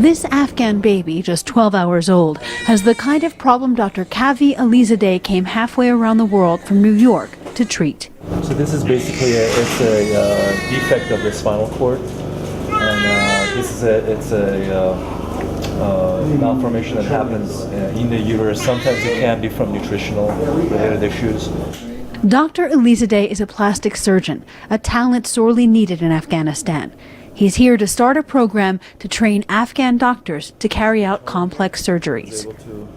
This Afghan baby, just 12 hours old, has the kind of problem Dr. Kavi Alizadeh came halfway around the world from New York to treat. So this is basically a defect of the spinal cord, and it's a malformation that happens in the uterus. Sometimes it can be from nutritional related issues. Dr. Alizadeh is a plastic surgeon, a talent sorely needed in Afghanistan. He's here to start a program to train Afghan doctors to carry out complex surgeries.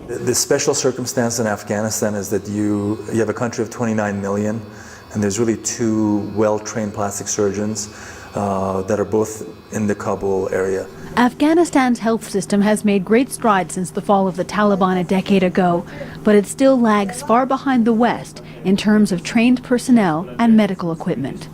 The special circumstance in Afghanistan is that you have a country of 29 million, and there's really two well-trained plastic surgeons that are both in the Kabul area. Afghanistan's health system has made great strides since the fall of the Taliban a decade ago, but it still lags far behind the West in terms of trained personnel and medical equipment.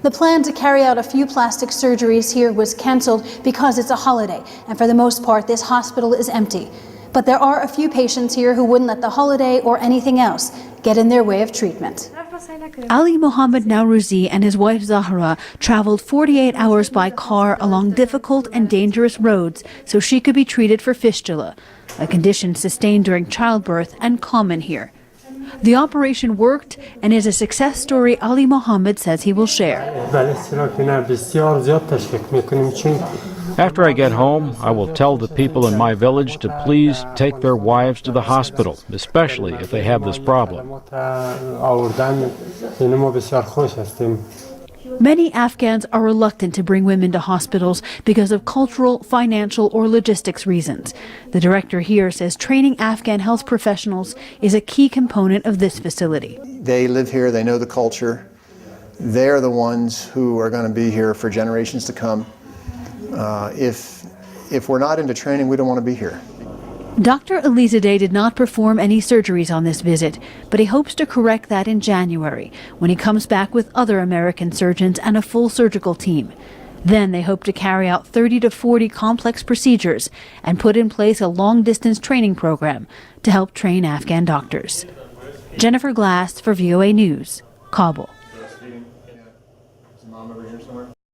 The plan to carry out a few plastic surgeries here was cancelled because it's a holiday, and for the most part this hospital is empty. But there are a few patients here who wouldn't let the holiday or anything else get in their way of treatment. Ali Mohammed Nauruzi and his wife Zahra traveled 48 hours by car along difficult and dangerous roads so she could be treated for fistula, a condition sustained during childbirth and common here. The operation worked and is a success story Ali Mohammed says he will share. After I get home, I will tell the people in my village to please take their wives to the hospital, especially if they have this problem. Many Afghans are reluctant to bring women to hospitals because of cultural, financial, or logistics reasons. The director here says training Afghan health professionals is a key component of this facility. They live here, they know the culture. They're the ones who are going to be here for generations to come. If we're not into training, we don't want to be here. Dr. Alizadeh did not perform any surgeries on this visit, but he hopes to correct that in January when he comes back with other American surgeons and a full surgical team. Then they hope to carry out 30 to 40 complex procedures and put in place a long-distance training program to help train Afghan doctors. Jennifer Glass for VOA News, Kabul.